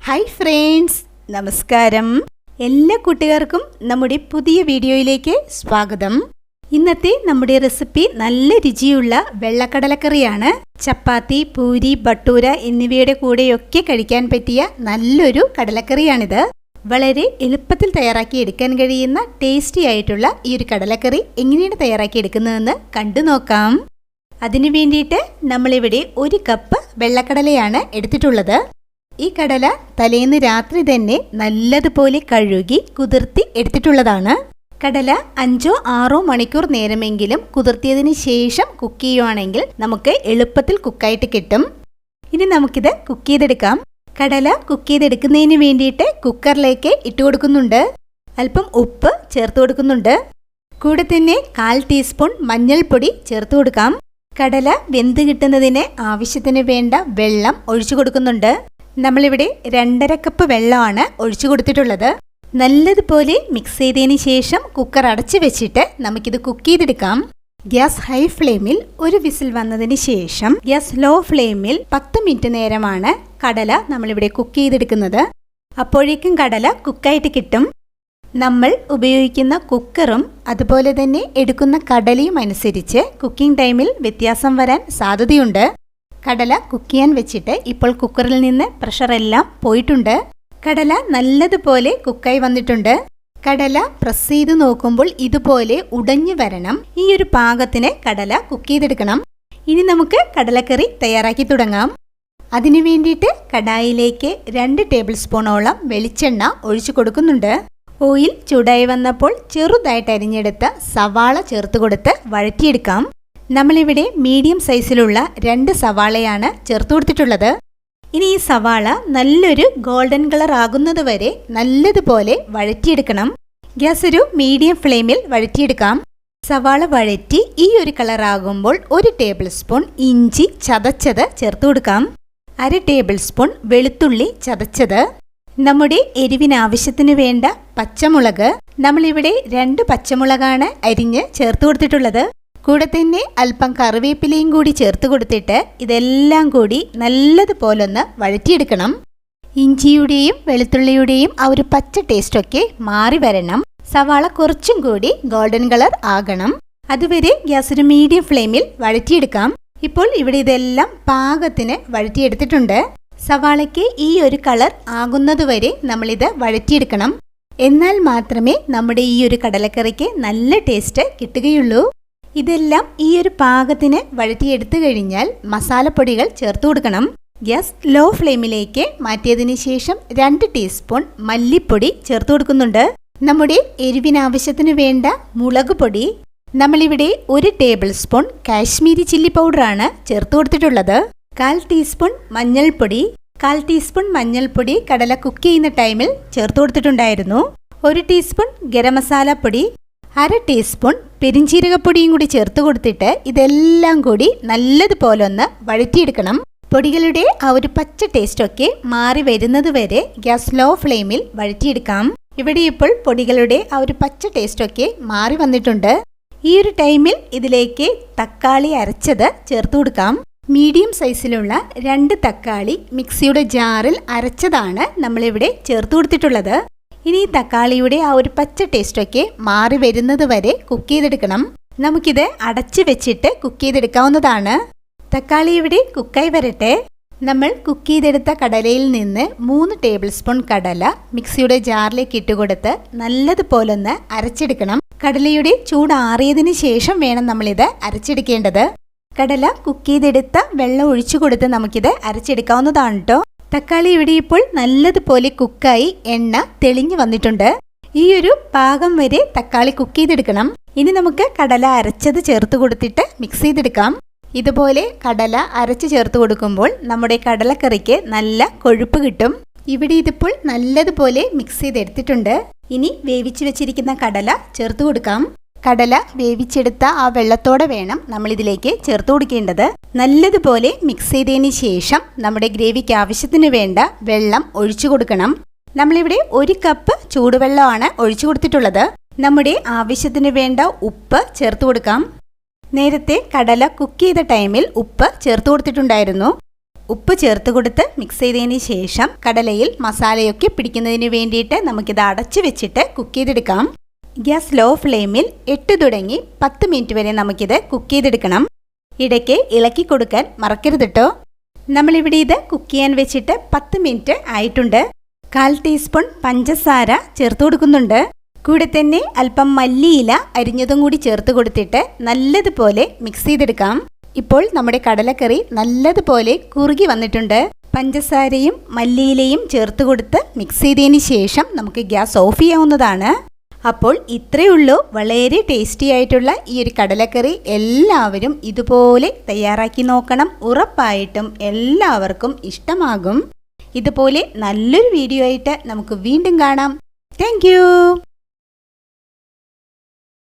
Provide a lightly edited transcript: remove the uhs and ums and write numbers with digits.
Hi friends, നമസ്കാരം. എല്ലാ കൂട്ടുകാർക്കും നമ്മുടെ പുതിയ വീഡിയോയിലേക്ക് സ്വാഗതം. ഇന്നത്തെ നമ്മുടെ റെസിപ്പി നല്ല രുചിയുള്ള വെള്ളക്കടലക്കറിയാണ്. ചപ്പാത്തി, പൂരി, ബട്ടൂര എന്നിവയുടെ കൂടെയൊക്കെ കഴിക്കാൻ പറ്റിയ നല്ലൊരു കടലക്കറിയാണിത്. വളരെ എളുപ്പത്തിൽ തയ്യാറാക്കി എടുക്കാൻ കഴിയുന്ന ടേസ്റ്റി ആയിട്ടുള്ള ഈ ഒരു കടലക്കറി എങ്ങനെയാണ് തയ്യാറാക്കി എടുക്കുന്നതെന്ന് കണ്ടു നോക്കാം. അതിനു വേണ്ടിയിട്ട് നമ്മളിവിടെ 1 കപ്പ് വെള്ളക്കടലയാണ് എടുത്തിട്ടുള്ളത്. ഈ കടല തലേന്ന് രാത്രി തന്നെ നല്ലതുപോലെ കഴുകി കുതിർത്തി എടുത്തിട്ടുള്ളതാണ്. കടല 5-6 മണിക്കൂർ നേരമെങ്കിലും കുതിർത്തിയതിന് ശേഷം കുക്ക് ചെയ്യുവാണെങ്കിൽ നമുക്ക് എളുപ്പത്തിൽ കുക്കായിട്ട് കിട്ടും. ഇനി നമുക്കിത് കുക്ക് ചെയ്തെടുക്കാം. കടല കുക്ക് ചെയ്തെടുക്കുന്നതിന് വേണ്ടിയിട്ട് കുക്കറിലേക്ക് ഇട്ട് കൊടുക്കുന്നുണ്ട്. അല്പം ഉപ്പ് ചേർത്ത് കൊടുക്കുന്നുണ്ട്. കൂടെ തന്നെ 1/4 ടീസ്പൂൺ മഞ്ഞൾപ്പൊടി ചേർത്ത് കൊടുക്കാം. കടല വെന്ത് കിട്ടുന്നതിന് ആവശ്യത്തിന് വേണ്ട വെള്ളം ഒഴിച്ചു കൊടുക്കുന്നുണ്ട്. നമ്മളിവിടെ 2.5 കപ്പ് വെള്ളമാണ് ഒഴിച്ചു കൊടുത്തിട്ടുള്ളത്. നല്ലതുപോലെ മിക്സ് ചെയ്തതിന് ശേഷം കുക്കർ അടച്ചു വെച്ചിട്ട് നമുക്കിത് കുക്ക് ചെയ്തെടുക്കാം. ഗ്യാസ് ഹൈ ഫ്ലെയിമിൽ 1 വിസിൽ വന്നതിന് ശേഷം ഗ്യാസ് ലോ ഫ്ലെയിമിൽ 10 മിനിറ്റ് നേരമാണ് കടല നമ്മളിവിടെ കുക്ക് ചെയ്തെടുക്കുന്നത്. അപ്പോഴേക്കും കടല കുക്കായിട്ട് കിട്ടും. നമ്മൾ ഉപയോഗിക്കുന്ന കുക്കറും അതുപോലെ തന്നെ എടുക്കുന്ന കടലയും അനുസരിച്ച് കുക്കിംഗ് ടൈമിൽ വ്യത്യാസം വരാൻ സാധ്യതയുണ്ട്. കടല കുക്ക് ചെയ്യാൻ വെച്ചിട്ട് ഇപ്പോൾ കുക്കറിൽ നിന്ന് പ്രഷർ എല്ലാം പോയിട്ടുണ്ട്. കടല നല്ലതുപോലെ കുക്കായി വന്നിട്ടുണ്ട്. കടല പ്രസ് ചെയ്ത് നോക്കുമ്പോൾ ഇതുപോലെ ഉടഞ്ഞു വരണം. ഈ ഒരു പാകത്തിന് കടല കുക്ക് ചെയ്തെടുക്കണം. ഇനി നമുക്ക് കടലക്കറി തയ്യാറാക്കി തുടങ്ങാം. അതിനു വേണ്ടിയിട്ട് കടായിലേക്ക് 2 ടേബിൾ സ്പൂണോളം വെളിച്ചെണ്ണ ഒഴിച്ചു കൊടുക്കുന്നുണ്ട്. ഓയിൽ ചൂടായി വന്നപ്പോൾ ചെറുതായിട്ട് അരിഞ്ഞെടുത്ത സവാള ചേർത്ത് കൊടുത്ത് വഴറ്റിയെടുക്കാം. നമ്മളിവിടെ മീഡിയം സൈസിലുള്ള 2 സവാളയാണ് ചേർത്ത് കൊടുത്തിട്ടുള്ളത്. ഇനി ഈ സവാള നല്ലൊരു ഗോൾഡൻ കളർ ആകുന്നത് വരെ നല്ലതുപോലെ വഴറ്റിയെടുക്കണം. ഗ്യാസ് ഒരു മീഡിയം ഫ്ലെയിമിൽ വഴറ്റിയെടുക്കാം. സവാള വഴറ്റി ഈ ഒരു കളർ ആകുമ്പോൾ 1 ടേബിൾ സ്പൂൺ ഇഞ്ചി ചതച്ചത് ചേർത്ത് കൊടുക്കാം. 1/2 ടേബിൾ സ്പൂൺ വെളുത്തുള്ളി ചതച്ചത്, നമ്മുടെ എരിവിനാവശ്യത്തിന് വേണ്ട പച്ചമുളക്, നമ്മളിവിടെ 2 പച്ചമുളകാണ് അരിഞ്ഞ് ചേർത്ത് കൊടുത്തിട്ടുള്ളത്. കൂടെ തന്നെ അല്പം കറിവേപ്പിലയും കൂടി ചേർത്ത് കൊടുത്തിട്ട് ഇതെല്ലാം കൂടി നല്ലതുപോലെ ഒന്ന് വഴറ്റിയെടുക്കണം. ഇഞ്ചിയുടെയും വെളുത്തുള്ളിയുടെയും ആ ഒരു പച്ച ടേസ്റ്റൊക്കെ മാറി വരണം. സവാള കുറച്ചും കൂടി ഗോൾഡൻ കളർ ആകണം. അതുവരെ ഗ്യാസ് ഒരു മീഡിയം ഫ്ലെയിമിൽ വഴറ്റിയെടുക്കാം. ഇപ്പോൾ ഇവിടെ ഇതെല്ലാം പാകത്തിന് വഴറ്റിയെടുത്തിട്ടുണ്ട്. സവാളയ്ക്ക് ഈ ഒരു കളർ ആകുന്നതുവരെ നമ്മളിത് വഴറ്റിയെടുക്കണം. എന്നാൽ മാത്രമേ നമ്മുടെ ഈ ഒരു കടലക്കറിക്ക് നല്ല ടേസ്റ്റ് കിട്ടുകയുള്ളൂ. ഇതെല്ലാം ഈ ഒരു പാകത്തിന് വഴറ്റിയെടുത്തു കഴിഞ്ഞാൽ മസാലപ്പൊടികൾ ചേർത്ത് കൊടുക്കണം. ഗ്യാസ് ലോ ഫ്ലെയിമിലേക്ക് മാറ്റിയതിന് ശേഷം 2 ടീസ്പൂൺ മല്ലിപ്പൊടി ചേർത്ത് കൊടുക്കുന്നുണ്ട്. നമ്മുടെ എരിവിനാവശ്യത്തിന് വേണ്ട മുളക് പൊടി, നമ്മളിവിടെ 1 ടേബിൾ സ്പൂൺ കാശ്മീരി ചില്ലി പൗഡറാണ് ചേർത്ത് കൊടുത്തിട്ടുള്ളത്. 1/4 ടീസ്പൂൺ മഞ്ഞൾപ്പൊടി, 1/4 ടീസ്പൂൺ മഞ്ഞൾപ്പൊടി കടല കുക്ക് ചെയ്യുന്ന ടൈമിൽ ചേർത്ത് കൊടുത്തിട്ടുണ്ടായിരുന്നു. 1 ടീസ്പൂൺ ഗരം മസാല പൊടി, 1/2 ടീസ്പൂൺ പെരിഞ്ചീരകപ്പൊടിയും കൂടി ചേർത്ത് കൊടുത്തിട്ട് ഇതെല്ലാം കൂടി നല്ലതുപോലെ ഒന്ന് വഴറ്റിയെടുക്കണം. പൊടികളുടെ ആ ഒരു പച്ച ടേസ്റ്റൊക്കെ മാറി വരുന്നത് വരെ ഗ്യാസ് ലോ ഫ്ലെയിമിൽ വഴറ്റിയെടുക്കാം. ഇവിടെ ഇപ്പോൾ പൊടികളുടെ ആ ഒരു പച്ച ടേസ്റ്റൊക്കെ മാറി വന്നിട്ടുണ്ട്. ഈ ഒരു ടൈമിൽ ഇതിലേക്ക് തക്കാളി അരച്ചത് ചേർത്ത് കൊടുക്കാം. മീഡിയം സൈസിലുള്ള 2 തക്കാളി മിക്സിയുടെ ജാറിൽ അരച്ചതാണ് നമ്മളിവിടെ ചേർത്ത് കൊടുത്തിട്ടുള്ളത്. ഇനി തക്കാളിയുടെ ആ ഒരു പച്ച ടേസ്റ്റൊക്കെ മാറി വരുന്നത് വരെ കുക്ക് ചെയ്തെടുക്കണം. നമുക്കിത് അടച്ചു വെച്ചിട്ട് കുക്ക് ചെയ്തെടുക്കാവുന്നതാണ്. തക്കാളി ഇവിടെ കുക്കായി വരട്ടെ. നമ്മൾ കുക്ക് ചെയ്തെടുത്ത കടലയിൽ നിന്ന് 3 ടേബിൾ സ്പൂൺ കടല മിക്സിയുടെ ജാറിലേക്ക് ഇട്ടുകൊടുത്ത് നല്ലതുപോലെ ഒന്ന് അരച്ചെടുക്കണം. കടലയുടെ ചൂടാറിയതിന് ശേഷം വേണം നമ്മളിത് അരച്ചെടുക്കേണ്ടത്. കടല കുക്ക് ചെയ്തെടുത്ത വെള്ളം ഒഴിച്ചു കൊടുത്ത് നമുക്കിത് അരച്ചെടുക്കാവുന്നതാണ് കേട്ടോ. തക്കാളി ഇവിടെ ഇപ്പോൾ നല്ലതുപോലെ കുക്കായി എണ്ണ തെളിഞ്ഞു വന്നിട്ടുണ്ട്. ഈ ഒരു പാകം വരെ തക്കാളി കുക്ക് ചെയ്തെടുക്കണം. ഇനി നമുക്ക് കടല അരച്ചത് ചേർത്ത് കൊടുത്തിട്ട് മിക്സ് ചെയ്തെടുക്കാം. ഇതുപോലെ കടല അരച്ച് ചേർത്ത് കൊടുക്കുമ്പോൾ നമ്മുടെ കടലക്കറിക്ക് നല്ല കൊഴുപ്പ് കിട്ടും. ഇവിടെ ഇതിപ്പോൾ നല്ലതുപോലെ മിക്സ് ചെയ്തെടുത്തിട്ടുണ്ട്. ഇനി വേവിച്ച് വെച്ചിരിക്കുന്ന കടല ചേർത്ത് കൊടുക്കാം. കടല വേവിച്ചെടുത്ത ആ വെള്ളത്തോടെ വേണം നമ്മളിതിലേക്ക് ചേർത്ത് കൊടുക്കേണ്ടത്. നല്ലതുപോലെ മിക്സ് ചെയ്തതിന് ശേഷം നമ്മുടെ ഗ്രേവിക്ക് ആവശ്യത്തിന് വേണ്ട വെള്ളം ഒഴിച്ചു കൊടുക്കണം. നമ്മളിവിടെ 1 കപ്പ് ചൂടുവെള്ളമാണ് ഒഴിച്ചു കൊടുത്തിട്ടുള്ളത്. നമ്മുടെ ആവശ്യത്തിന് വേണ്ട ഉപ്പ് ചേർത്ത് കൊടുക്കാം. നേരത്തെ കടല കുക്ക് ചെയ്ത ടൈമിൽ ഉപ്പ് ചേർത്ത് കൊടുത്തിട്ടുണ്ടായിരുന്നു. ഉപ്പ് ചേർത്ത് കൊടുത്ത് മിക്സ് ചെയ്തതിന് ശേഷം കടലയിൽ മസാലയൊക്കെ പിടിക്കുന്നതിന് വേണ്ടിയിട്ട് നമുക്കിത് അടച്ചു വെച്ചിട്ട് കുക്ക് ചെയ്തെടുക്കാം. ഗ്യാസ് ലോ ഫ്ലെയിമിൽ 8 തുടങ്ങി 10 മിനിറ്റ് വരെ നമുക്കിത് കുക്ക് ചെയ്തെടുക്കണം. ഇടയ്ക്ക് ഇളക്കി കൊടുക്കാൻ മറക്കരുത് കേട്ടോ. നമ്മളിവിടെ ഇത് കുക്ക് ചെയ്യാൻ വെച്ചിട്ട് 10 മിനിറ്റ് ആയിട്ടുണ്ട്. 1/4 ടീസ്പൂൺ പഞ്ചസാര ചേർത്ത് കൊടുക്കുന്നുണ്ട്. കൂടെ തന്നെ അല്പം മല്ലിയില അരിഞ്ഞതും കൂടി ചേർത്ത് കൊടുത്തിട്ട് നല്ലതുപോലെ മിക്സ് ചെയ്തെടുക്കാം. ഇപ്പോൾ നമ്മുടെ കടലക്കറി നല്ലതുപോലെ കുറുകി വന്നിട്ടുണ്ട്. പഞ്ചസാരയും മല്ലിയിലയും ചേർത്ത് കൊടുത്ത് മിക്സ് ചെയ്തതിന് ശേഷം നമുക്ക് ഗ്യാസ് ഓഫ് ചെയ്യാവുന്നതാണ്. അപ്പോൾ ഇത്രയേ ഉള്ളൂ. വളരെ ടേസ്റ്റി ആയിട്ടുള്ള ഈ ഒരു കടലക്കറി എല്ലാവരും ഇതുപോലെ തയ്യാറാക്കി നോക്കണം. ഉറപ്പായിട്ടും എല്ലാവർക്കും ഇഷ്ടമാകും. ഇതുപോലെ നല്ലൊരു വീഡിയോ ആയിട്ട് നമുക്ക് വീണ്ടും കാണാം. താങ്ക്